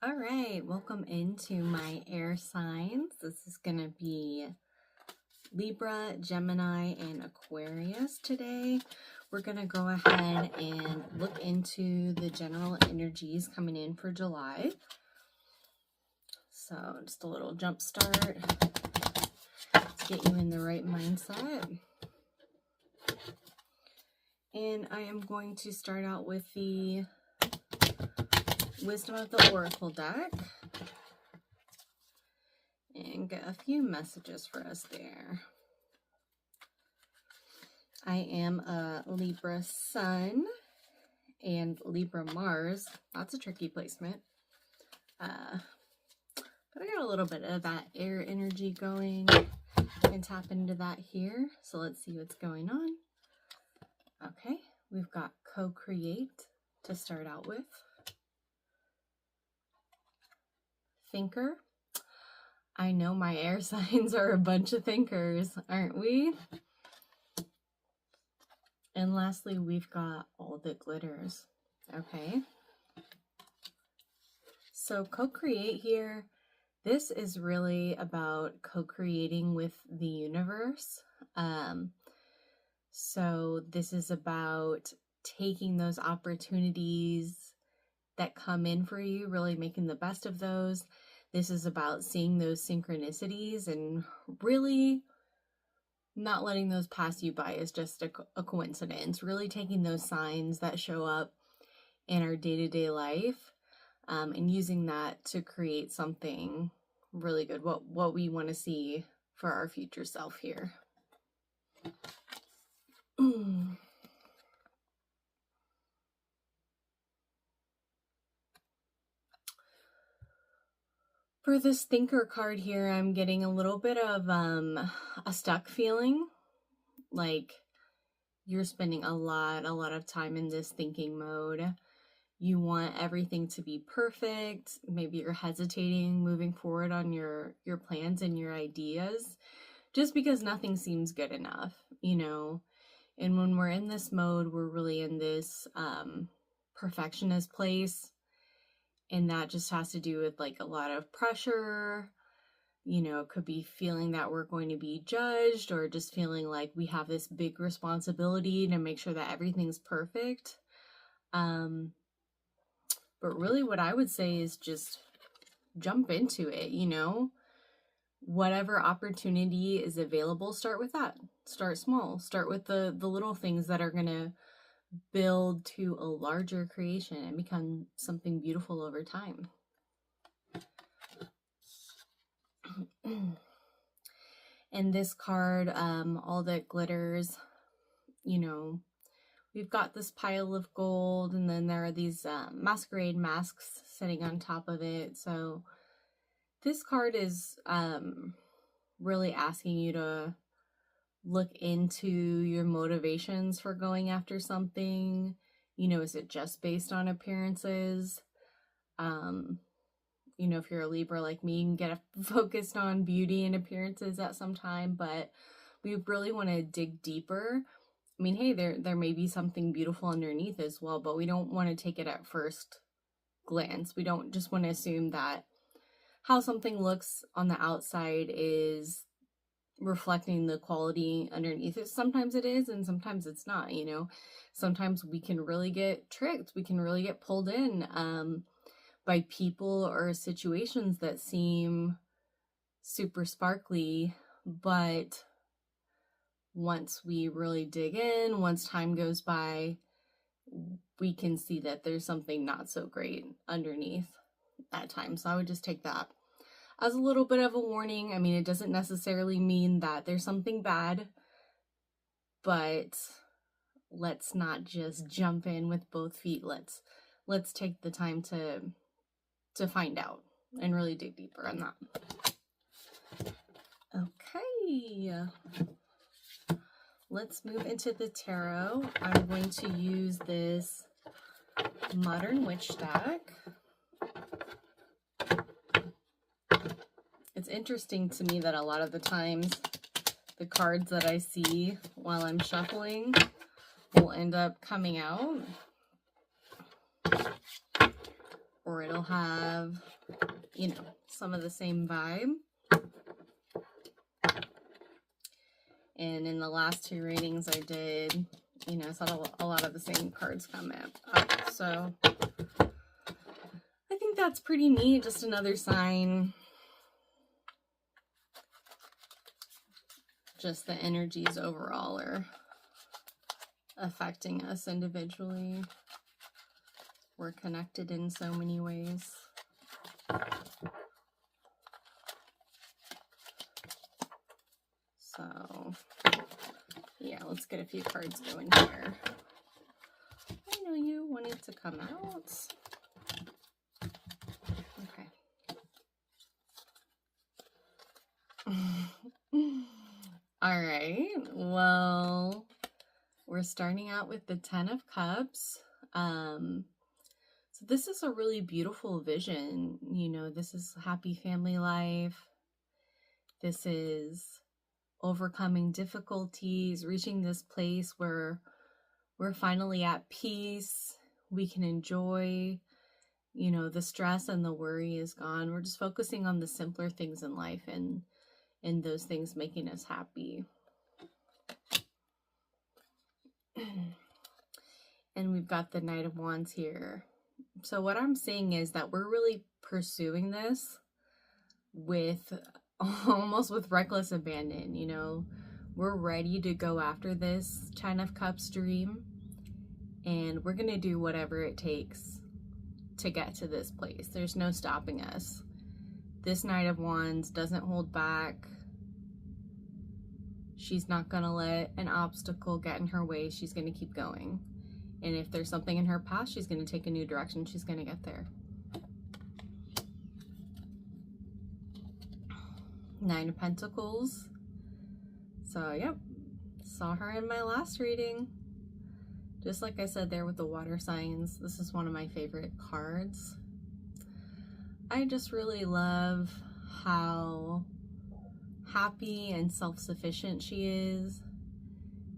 All right, welcome into my air signs. This is going to be Libra, Gemini, and Aquarius today. We're going to go ahead and look into the general energies coming in for July. So just a little jump start to get you in the right mindset. And I am going to start out with the Wisdom of the Oracle deck and get a few messages for us there. I am a Libra Sun and Libra Mars. That's a tricky placement. But I got a little bit of that air energy going. I can tap into that here. So let's see what's going on. Okay, we've got co-create to start out with. Thinker. I know my air signs are a bunch of thinkers, aren't we? And lastly, we've got all that glitters. Okay. So co-create here, this is really about co-creating with the universe. So this is about taking those opportunities that come in for you, really making the best of those. This is about seeing those synchronicities and really not letting those pass you by as just a coincidence. Really taking those signs that show up in our day-to-day life and using that to create something really good, what we want to see for our future self here. For this thinker card here, I'm getting a little bit of a stuck feeling, like you're spending a lot of time in this thinking mode. You want everything to be perfect. Maybe you're hesitating moving forward on your plans and your ideas just because nothing seems good enough, you know. And when we're in this mode, we're really in this perfectionist place. And that just has to do with like a lot of pressure. You know, it could be feeling that we're going to be judged or just feeling like we have this big responsibility to make sure that everything's perfect. But really what I would say is just jump into it, you know. Whatever opportunity is available, start with that. Start small. Start with the little things that are going to build to a larger creation and become something beautiful over time. And this card, all that glitters, you know, we've got this pile of gold, and then there are these masquerade masks sitting on top of it. So this card is really asking you to look into your motivations for going after something. You know, is it just based on appearances? You know, if you're a Libra like me, you can get focused on beauty and appearances at some time, but we really want to dig deeper. I mean, hey, there may be something beautiful underneath as well, but we don't want to take it at first glance. We don't just want to assume that how something looks on the outside is reflecting the quality underneath it. Sometimes it is, and sometimes it's not, you know. Sometimes we can really get tricked. We can really get pulled in by people or situations that seem super sparkly, but once we really dig in, once time goes by, we can see that there's something not so great underneath at times. So I would just take that as a little bit of a warning. I mean, it doesn't necessarily mean that there's something bad, but let's not just jump in with both feet. Let's take the time to find out and really dig deeper on that. Okay. Let's move into the tarot. I'm going to use this Modern Witch deck. It's interesting to me that a lot of the times the cards that I see while I'm shuffling will end up coming out or it'll have, you know, some of the same vibe. And in the last 2 readings I did, you know, I saw a lot of the same cards come up. So I think that's pretty neat. Just another sign. Just the energies overall are affecting us individually. We're connected in so many ways. So, yeah, let's get a few cards going here. I know you wanted to come out. Okay. All right, well, we're starting out with the 10 of Cups. So this is a really beautiful vision. You know, this is happy family life. This is overcoming difficulties, reaching this place where we're finally at peace. We can enjoy, you know, the stress and the worry is gone. We're just focusing on the simpler things in life and those things making us happy. And we've got the Knight of Wands here. So what I'm seeing is that we're really pursuing this with almost with reckless abandon. You know, we're ready to go after this 10 of Cups dream, and we're gonna do whatever it takes to get to this place. There's no stopping us. This Knight of Wands doesn't hold back. She's not gonna let an obstacle get in her way. She's gonna keep going. And if there's something in her past, she's gonna take a new direction. She's gonna get there. 9 of Pentacles. So, yep, saw her in my last reading. Just like I said there with the water signs, this is one of my favorite cards. I just really love how happy and self-sufficient she is.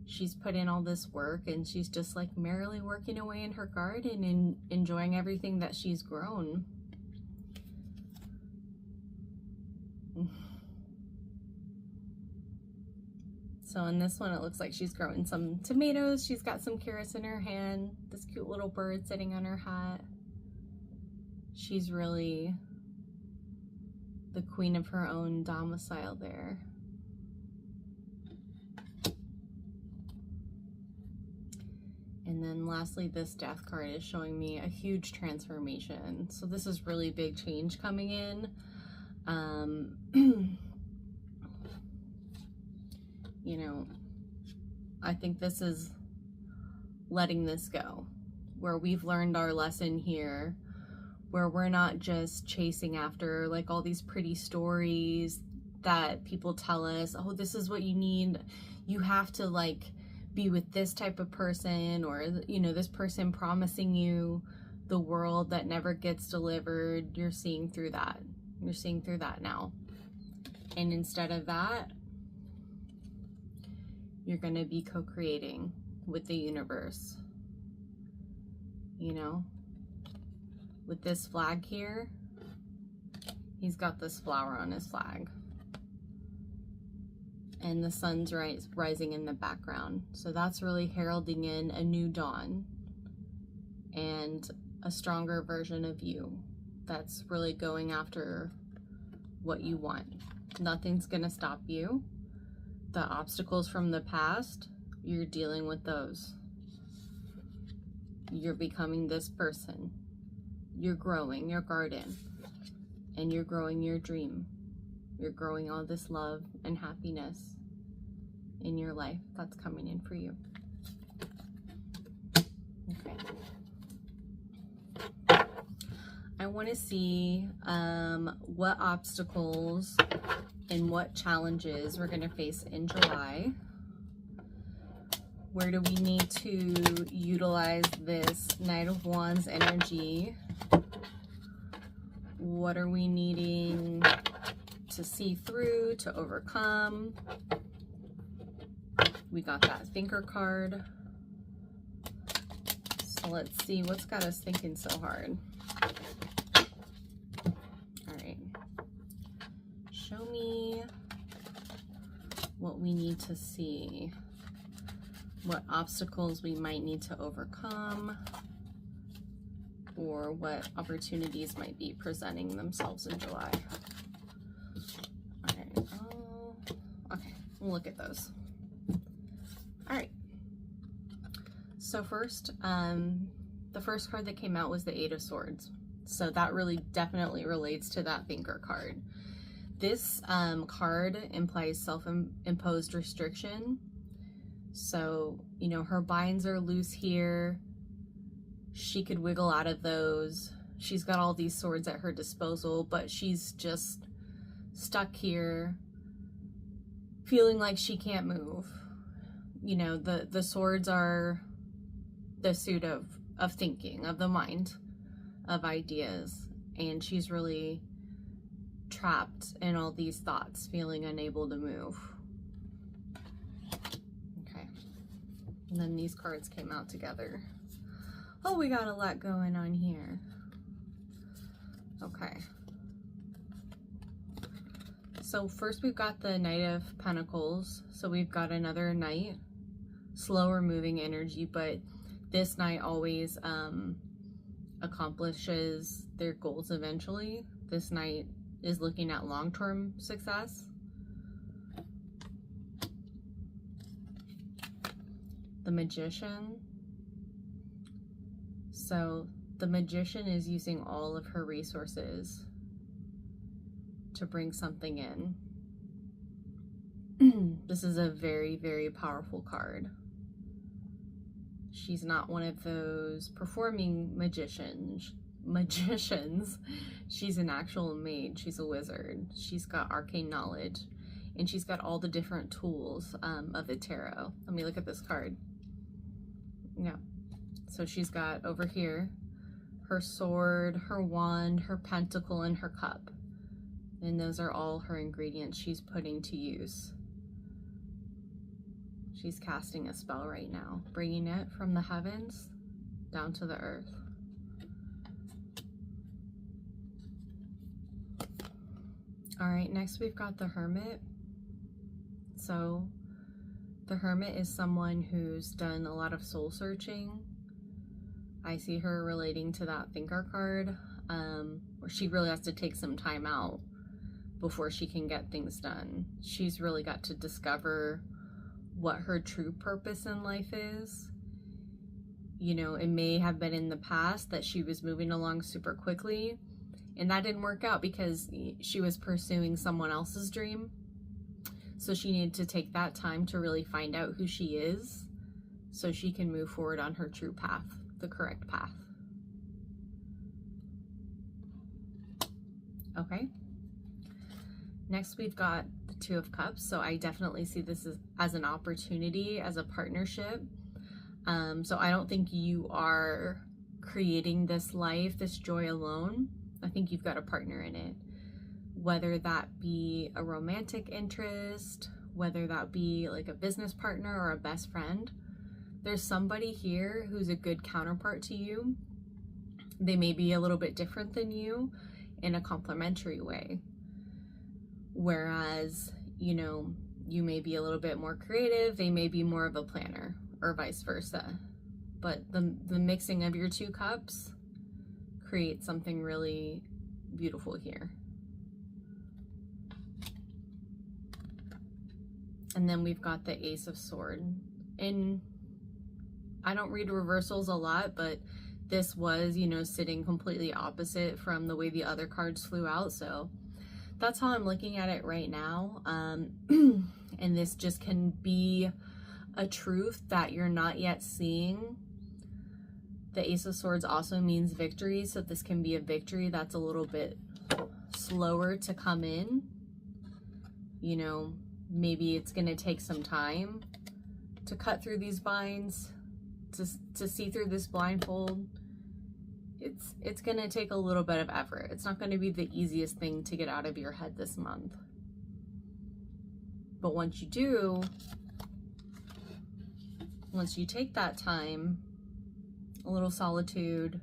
She's put in all this work and she's just like merrily working away in her garden and enjoying everything that she's grown. So in this one, it looks like she's growing some tomatoes. She's got some carrots in her hand. This cute little bird sitting on her hat. She's really the queen of her own domicile there. And then lastly, this Death card is showing me a huge transformation. So this is really big change coming in. You know, I think this is letting this go, where we've learned our lesson here, where we're not just chasing after like all these pretty stories that people tell us, oh, this is what you need. You have to like be with this type of person, or, you know, this person promising you the world that never gets delivered. You're seeing through that. You're seeing through that now. And instead of that, you're going to be co-creating with the universe. You know, with this flag here, he's got this flower on his flag. And the sun's rising in the background. So that's really heralding in a new dawn and a stronger version of you that's really going after what you want. Nothing's going to stop you. The obstacles from the past, you're dealing with those. You're becoming this person. You're growing your garden, and you're growing your dream. You're growing all this love and happiness in your life that's coming in for you. Okay. I want to see what obstacles and what challenges we're going to face in July. Where do we need to utilize this Knight of Wands energy? What are we needing to see through, to overcome? We got that thinker card. So let's see what's got us thinking so hard. show me what we need to see, what obstacles we might need to overcome, or what opportunities might be presenting themselves in July. All right, okay, we'll look at those. All right, so first, the first card that came out was the Eight of Swords. So that really definitely relates to that thinker card. This card implies self-imposed restriction. So, you know, her binds are loose here. She could wiggle out of those. She's got all these swords at her disposal, but she's just stuck here, feeling like she can't move. You know, the swords are the suit of thinking, of the mind, of ideas, and she's really trapped in all these thoughts, feeling unable to move. Okay, and then these cards came out together. Oh, we got a lot going on here. Okay, so first we've got the Knight of Pentacles. So we've got another knight, slower moving energy, but this knight always accomplishes their goals eventually. This knight is looking at long-term success. The Magician. So the Magician is using all of her resources to bring something in. This is a very, very powerful card. She's not one of those performing magicians. She's an actual mage. She's a wizard. She's got arcane knowledge, and she's got all the different tools of the tarot. Let me look at this card. Yeah. So she's got over here her sword, her wand, her pentacle, and her cup. And those are all her ingredients she's putting to use. She's casting a spell right now, bringing it from the heavens down to the earth. All right, next we've got the Hermit. So the Hermit is someone who's done a lot of soul searching. I see her relating to that thinker card, where she really has to take some time out before she can get things done. She's really got to discover what her true purpose in life is. You know, it may have been in the past that she was moving along super quickly, and that didn't work out because she was pursuing someone else's dream. So she needed to take that time to really find out who she is so she can move forward on her true path, the correct path. Okay. Next, we've got the Two of Cups. So I definitely see this as an opportunity, as a partnership. So I don't think you are creating this life, this joy alone. I think you've got a partner in it. Whether that be a romantic interest, whether that be like a business partner or a best friend, there's somebody here who's a good counterpart to you. They may be a little bit different than you in a complementary way. Whereas, you know, you may be a little bit more creative, they may be more of a planner, or vice versa. But the mixing of your two cups creates something really beautiful here. And then we've got the Ace of Swords. And I don't read reversals a lot, but this was, you know, sitting completely opposite from the way the other cards flew out. So that's how I'm looking at it right now. And this just can be a truth that you're not yet seeing. The Ace of Swords also means victory. So this can be a victory that's a little bit slower to come in. You know, maybe it's going to take some time to cut through these binds, to see through this blindfold. It's going to take a little bit of effort. It's not going to be the easiest thing to get out of your head this month. But once you do, once you take that time, a little solitude,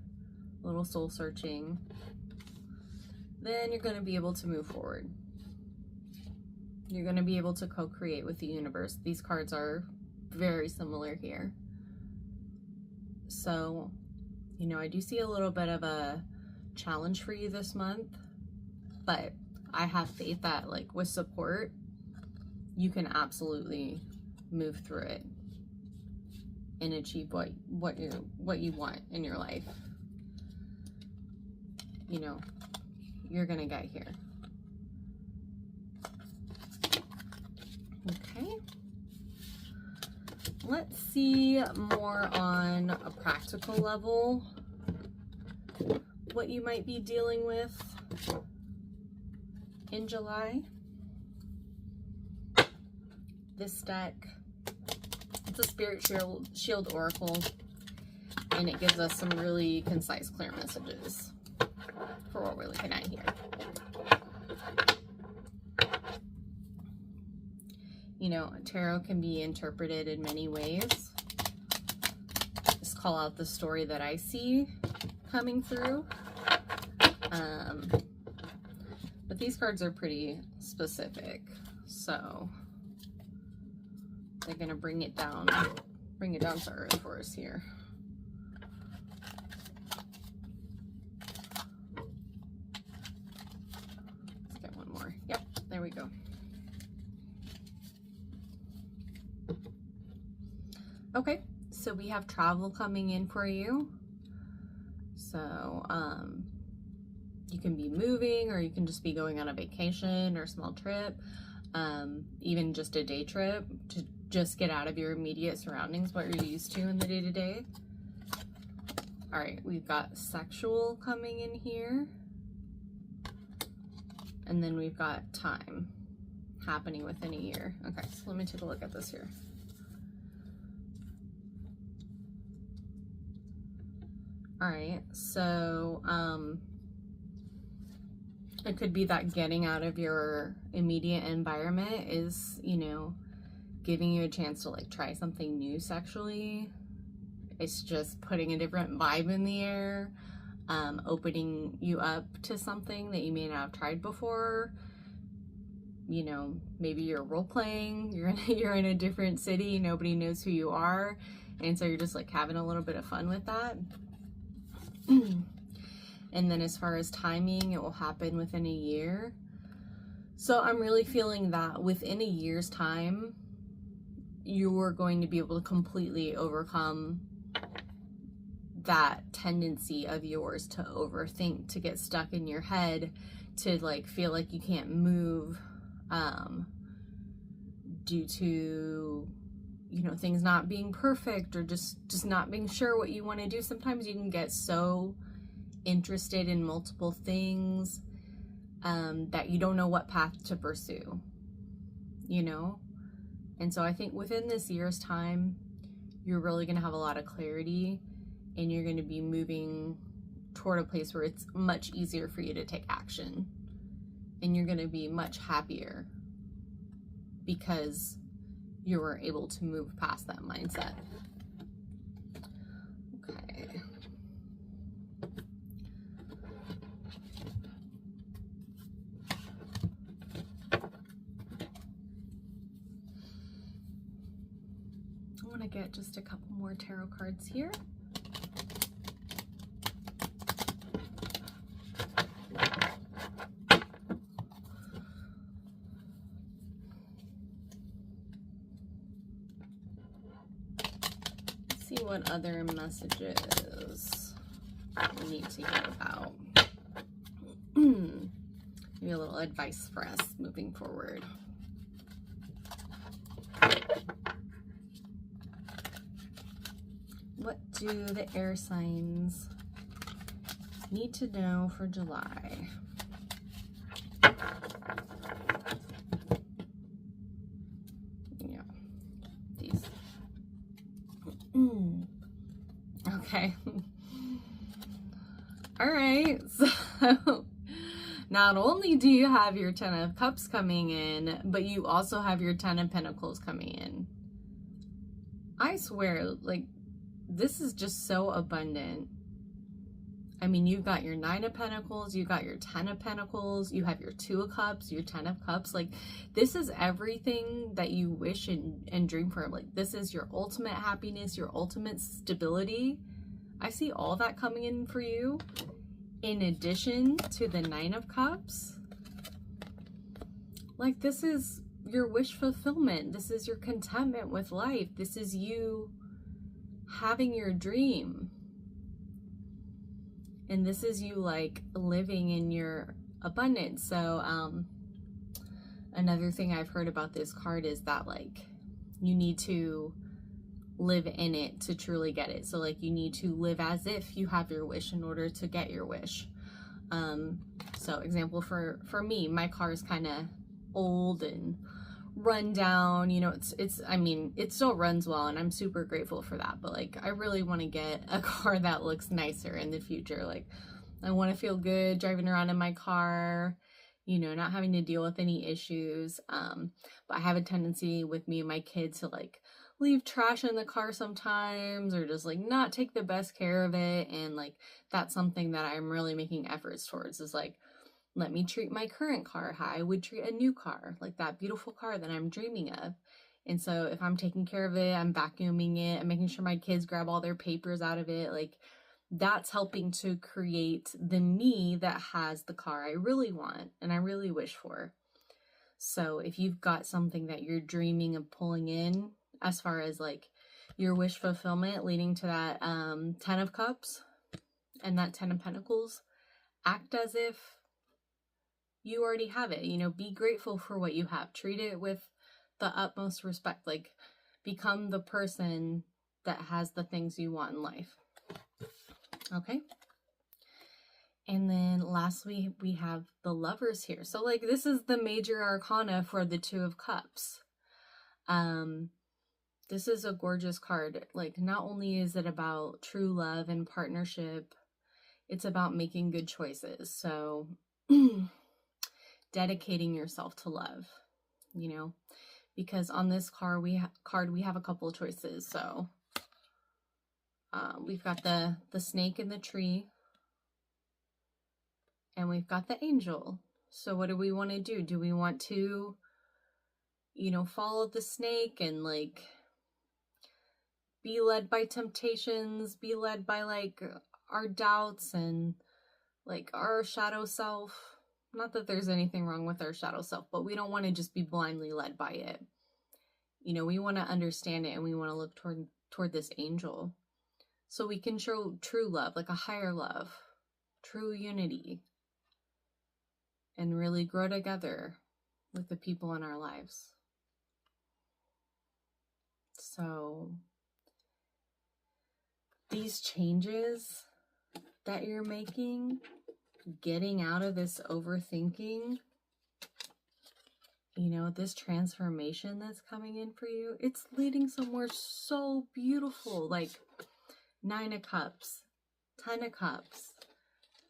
a little soul searching, then you're going to be able to move forward. You're going to be able to co-create with the universe. These cards are very similar here. So, you know, I do see a little bit of a challenge for you this month, but I have faith that, like, with support, you can absolutely move through it and achieve what you want in your life. You know, you're gonna get here. Okay. Let's see more on a practical level what you might be dealing with in July. This deck, it's a Spirit Shield Oracle, and it gives us some really concise, clear messages for what we're looking at here. You know, tarot can be interpreted in many ways. Just call out the story that I see coming through. But these cards are pretty specific, so they're gonna bring it down to earth for us here. Let's get one more. Yep, there we go. Okay, so we have travel coming in for you. So, you can be moving, or you can just be going on a vacation or a small trip, even just a day trip to just get out of your immediate surroundings, what you're used to in the day-to-day. All right, we've got sexual coming in here. And then we've got time happening within a year. Okay, so let me take a look at this here. All right, so it could be that getting out of your immediate environment is, you know, giving you a chance to, like, try something new sexually. It's just putting a different vibe in the air, opening you up to something that you may not have tried before. You know, maybe you're role playing, you're in a different city, nobody knows who you are, and so you're just, like, having a little bit of fun with that. And then as far as timing, it will happen within a year. So I'm really feeling that within a year's time, you're going to be able to completely overcome that tendency of yours to overthink, to get stuck in your head, to, like, feel like you can't move due to, you know, things not being perfect, or just not being sure what you want to do. Sometimes you can get so interested in multiple things that you don't know what path to pursue, you know? And so I think within this year's time, you're really going to have a lot of clarity, and you're going to be moving toward a place where it's much easier for you to take action, and you're going to be much happier because you were able to move past that mindset. Okay. I want to get just a couple more tarot cards here. See what other messages we need to hear about. Maybe a little advice for us moving forward. What do the air signs need to know for July? Yeah, these. Okay. All right. So not only do you have your 10 of Cups coming in, but you also have your 10 of Pentacles coming in. I swear, like, this is just so abundant. I mean, you've got your Nine of Pentacles, you got your Ten of Pentacles, you have your Two of Cups, your Ten of Cups. Like, this is everything that you wish and dream for. Like, this is your ultimate happiness, your ultimate stability. I see all that coming in for you. In addition to the Nine of Cups, like, this is your wish fulfillment. This is your contentment with life. This is you having your dream. And this is you, like, living in your abundance. So, another thing I've heard about this card is that, like, you need to live in it to truly get it. So, like, you need to live as if you have your wish in order to get your wish. So example for me, my car is kind of old and run down, you know, I mean, it still runs well and I'm super grateful for that, but like, I really want to get a car that looks nicer in the future. Like, I want to feel good driving around in my car, you know, not having to deal with any issues. But I have a tendency with me and my kids to like leave trash in the car sometimes, or just like not take the best care of it. And like, that's something that I'm really making efforts towards, is like, let me treat my current car how I would treat a new car, like that beautiful car that I'm dreaming of. And so if I'm taking care of it, I'm vacuuming it, I'm making sure my kids grab all their papers out of it, like, that's helping to create the me that has the car I really want and I really wish for. So if you've got something that you're dreaming of pulling in, as far as like your wish fulfillment leading to that 10 of Cups and that 10 of Pentacles, act as if you already have it. You know, be grateful for what you have. Treat it with the utmost respect. Like, become the person that has the things you want in life. Okay? And then lastly, we have the Lovers here. So like, this is the major arcana for the Two of Cups. This is a gorgeous card. Like, not only is it about true love and partnership, it's about making good choices. So dedicating yourself to love, you know, because on this card we have a couple of choices. So we've got the snake in the tree, and we've got the angel. So what do we want to do? Do we want to, you know, follow the snake and like be led by temptations, be led by like our doubts and like our shadow self? Not that there's anything wrong with our shadow self, but we don't want to just be blindly led by it. You know, we want to understand it, and we want to look toward this angel, so we can show true love, like a higher love, true unity, and really grow together with the people in our lives. So these changes that you're making, getting out of this overthinking, you know, this transformation that's coming in for you, it's leading somewhere so beautiful. Like, 9 of Cups, 10 of Cups,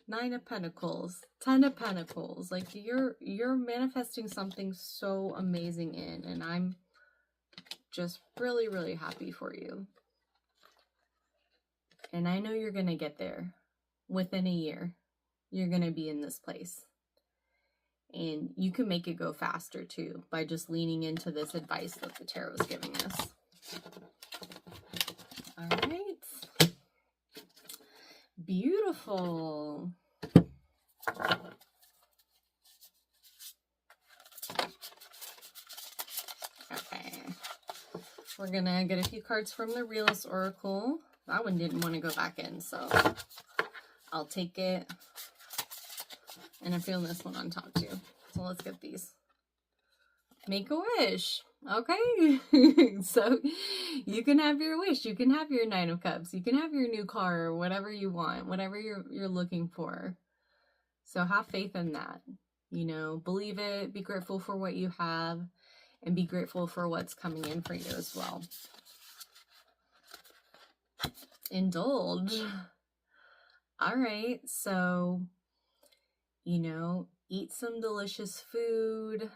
9 of Pentacles, 10 of Pentacles. Like, you're manifesting something so amazing in, and I'm just really, really happy for you. And I know you're going to get there. Within a year, you're going to be in this place. And you can make it go faster too by just leaning into this advice that the tarot is giving us. All right. Beautiful. Okay. We're going to get a few cards from the Realest Oracle. That one didn't want to go back in, so I'll take it. And I'm feeling this one on top too. So let's get these. Make a wish. Okay. So you can have your wish. You can have your 9 of Cups. You can have your new car, or whatever you want, whatever you're looking for. So have faith in that. You know, believe it, be grateful for what you have, and be grateful for what's coming in for you as well. Indulge. All right. So, you know, eat some delicious food,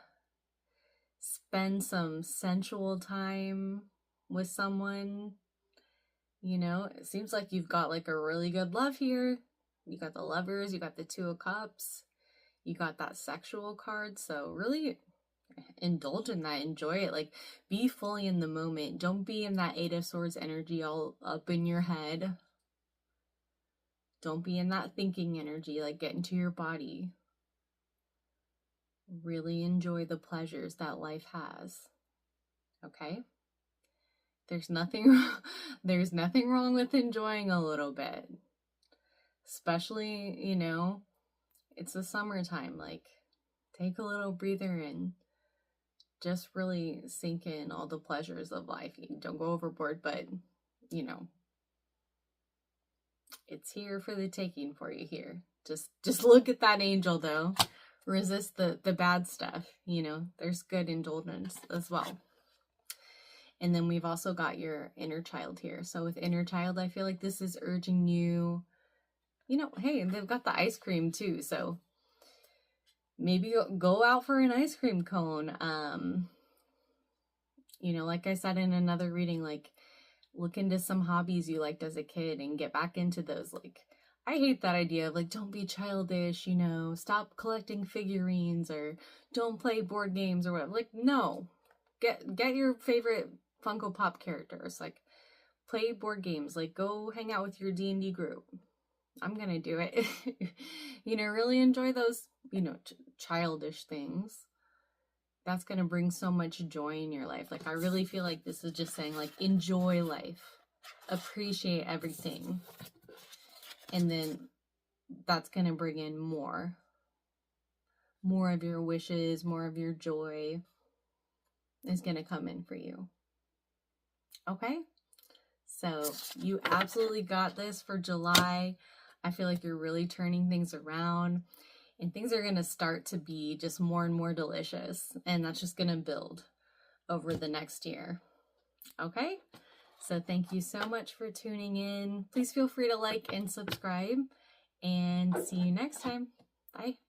spend some sensual time with someone. You know, it seems like you've got like a really good love here. You got the Lovers, you got the Two of Cups, you got that sexual card. So really indulge in that, enjoy it, like be fully in the moment. Don't be in that Eight of Swords energy all up in your head. Don't be in that thinking energy, like get into your body. Really enjoy the pleasures that life has. Okay? There's nothing there's nothing wrong with enjoying a little bit. Especially, you know, it's the summertime, like take a little breather and just really sink in all the pleasures of life. Don't go overboard, but you know, it's here for the taking for you here. Just look at that angel though. Resist the bad stuff, you know. There's good indulgence as well. And then we've also got your inner child here. So with inner child, I feel like this is urging you, you know, hey, they've got the ice cream too. So maybe go out for an ice cream cone. You know, like I said in another reading, like look into some hobbies you liked as a kid and get back into those. Like, I hate that idea of like, don't be childish, you know, stop collecting figurines or don't play board games or whatever. Like, no, get your favorite Funko Pop characters, like play board games, like go hang out with your D&D group. I'm gonna do it. You know, really enjoy those, you know, childish things. That's gonna bring so much joy in your life. Like, I really feel like this is just saying, like, enjoy life, appreciate everything, and then that's gonna bring in more of your wishes, more of your joy is gonna come in for you. Okay? So you absolutely got this for July. I feel like you're really turning things around and things are going to start to be just more and more delicious. And that's just going to build over the next year. Okay? So thank you so much for tuning in. Please feel free to like and subscribe and see you next time. Bye.